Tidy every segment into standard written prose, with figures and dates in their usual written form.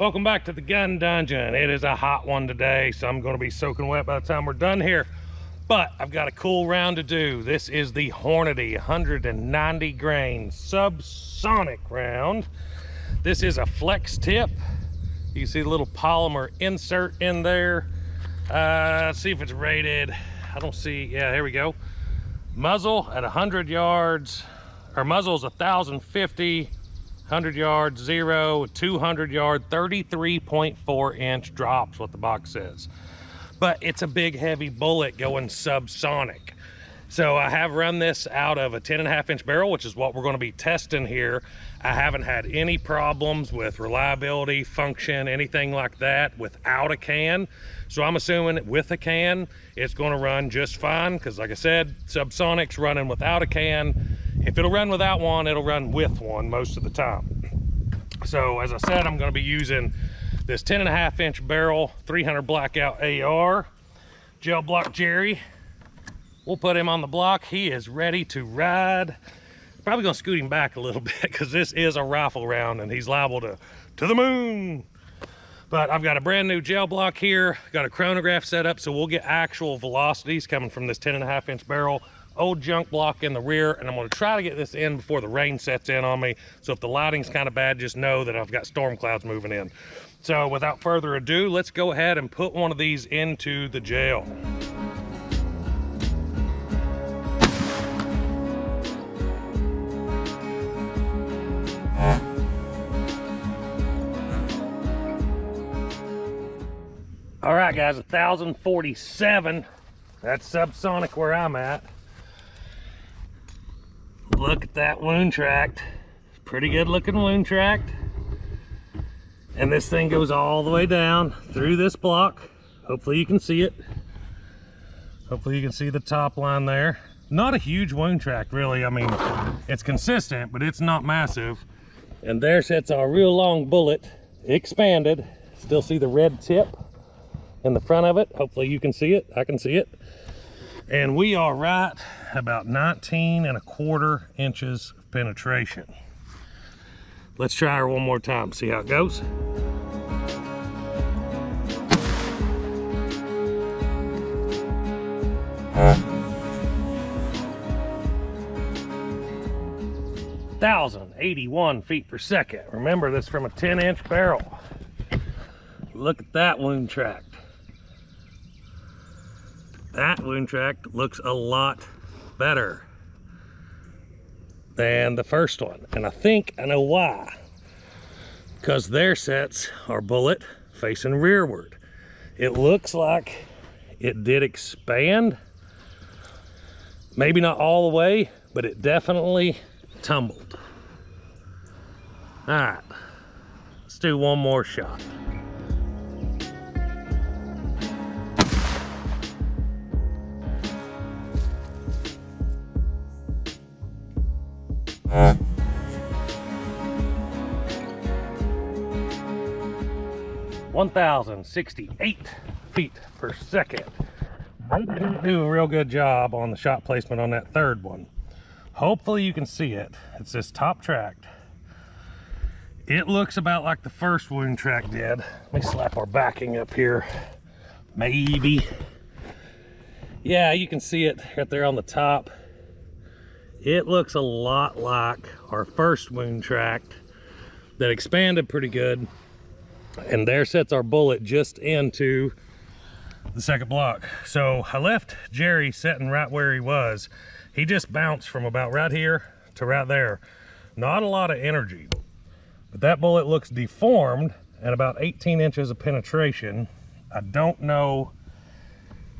Welcome back to the gun dungeon. It is a hot one today, so I'm going to be soaking wet by the time we're done here. But I've got a cool round to do. This is the Hornady 190 grain Subsonic round. This is a flex tip. You can see the little polymer insert in there. Let's see if it's rated. I don't see. Yeah, here we go. Muzzle at 100 yards. Our muzzle is 1,050. 100 yards, 0, 200 yard, 33.4 inch drops, what the box says. But it's a big heavy bullet going subsonic. So I have run this out of a 10.5 inch barrel, which is what we're going to be testing here. I haven't had any problems with reliability, function, anything like that without a can. So I'm assuming with a can, it's going to run just fine. Because like I said, Subsonic's running without a can. If it'll run without one, it'll run with one most of the time. So as I said, I'm going to be using this 10.5 inch barrel 300 Blackout AR. Gel block Jerry. We'll put him on the block. He is ready to ride. Probably going to scoot him back a little bit because this is a rifle round and he's liable to the moon. But I've got a brand new gel block here. Got a chronograph set up, so we'll get actual velocities coming from this 10.5 inch barrel. Old junk block in the rear, and I'm going to try to get this in before the rain sets in on me. So if the lighting's kind of bad, just know that I've got storm clouds moving in. So without further ado, let's go ahead and put one of these into the gel. All right, guys, 1,047. That's subsonic where I'm at. Look at that wound tract. Pretty good looking wound tract. And this thing goes all the way down through this block. Hopefully you can see it. Hopefully you can see the top line there. Not a huge wound tract, really. I mean, it's consistent, but it's not massive. And there sits our real long bullet, expanded. Still see the red tip in the front of it. Hopefully you can see it. I can see it. And we are right about 19.25 inches of penetration. Let's try her one more time, see how it goes. (1,081 feet per second). Remember, this is from a 10-inch barrel. Look at that wound tract. That wound tract looks a lot better than the first one. And I think I know why. Because there sits our bullet facing rearward. It looks like it did expand. Maybe not all the way, but it definitely tumbled. All right, let's do one more shot. (1,068 feet per second). I didn't do a real good job on the shot placement on that third one. Hopefully you can see it. It's this top tract. It looks about like the first wound tract did. Let me slap our backing up here. Maybe. Yeah, you can see it right there on the top. It looks a lot like our first wound tract that expanded pretty good. And there sits our bullet just into the second block. So I left Jerry sitting right where he was. He just bounced from about right here to right there. Not a lot of energy, but that bullet looks deformed at about 18 inches of penetration. I don't know.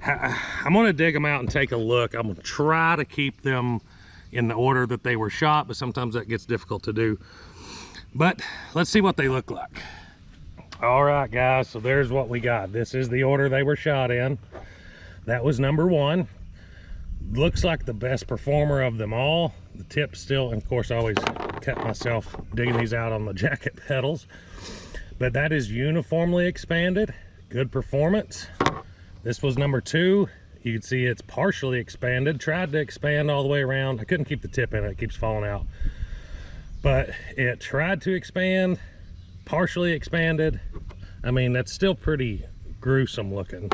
I'm gonna dig them out and take a look. I'm gonna try to keep them in the order that they were shot, but sometimes that gets difficult to do. But let's see what they look like. All right, guys, so there's what we got. This is the order they were shot in. That was number one. Looks like the best performer of them all. The tip still, and of course I always cut myself digging these out on the jacket pedals. But that is uniformly expanded. Good performance. This was number two. You can see it's partially expanded. Tried to expand all the way around. I couldn't keep the tip in it. It keeps falling out. But it tried to expand. partially expanded. I mean, that's still pretty gruesome looking.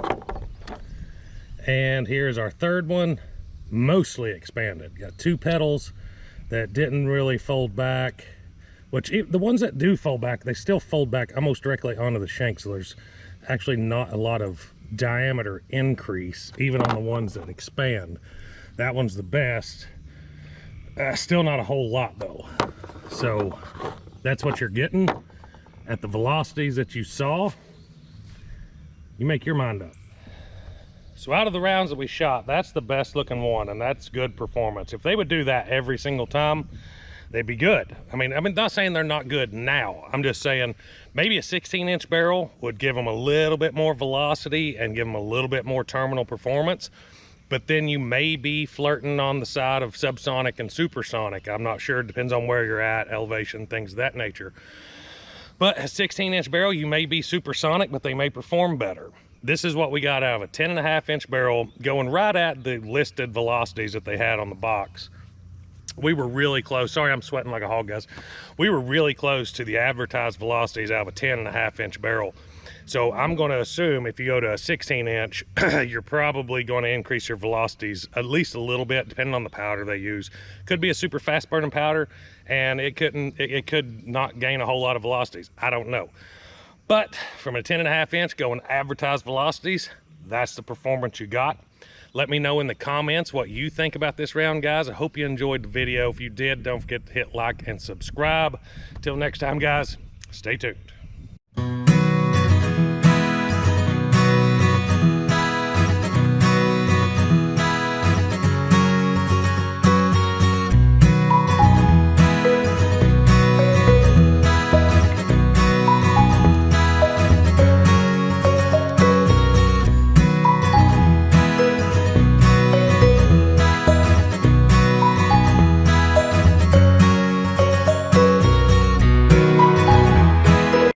And here's our third one, mostly expanded. Got 2 petals that didn't really fold back, which the ones that do fold back, they still fold back almost directly onto the shank, so there's actually not a lot of diameter increase even on the ones that expand. That one's the best. Still not a whole lot though. So that's what you're getting at the velocities that you saw. You make your mind up. So out of the rounds that we shot, that's the best looking one, and that's good performance. If they would do that every single time, they'd be good. I mean, not saying they're not good now. I'm just saying maybe a 16-inch barrel would give them a little bit more velocity and give them a little bit more terminal performance. But then you may be flirting on the side of subsonic and supersonic. I'm not sure. It depends on where you're at, elevation, things of that nature. But a 16-inch barrel, you may be supersonic, but they may perform better. This is what we got out of a 10.5-inch barrel, going right at the listed velocities that they had on the box. We were really close. Sorry, I'm sweating like a hog, guys. We were really close to the advertised velocities out of a 10.5-inch barrel. So I'm going to assume if you go to a 16-inch, you're probably going to increase your velocities at least a little bit, depending on the powder they use. Could be a super fast burning powder, and it could not gain a whole lot of velocities. I don't know. But from a 10.5-inch going advertised velocities, that's the performance you got. Let me know in the comments what you think about this round, guys. I hope you enjoyed the video. If you did, don't forget to hit like and subscribe. Till next time, guys, stay tuned.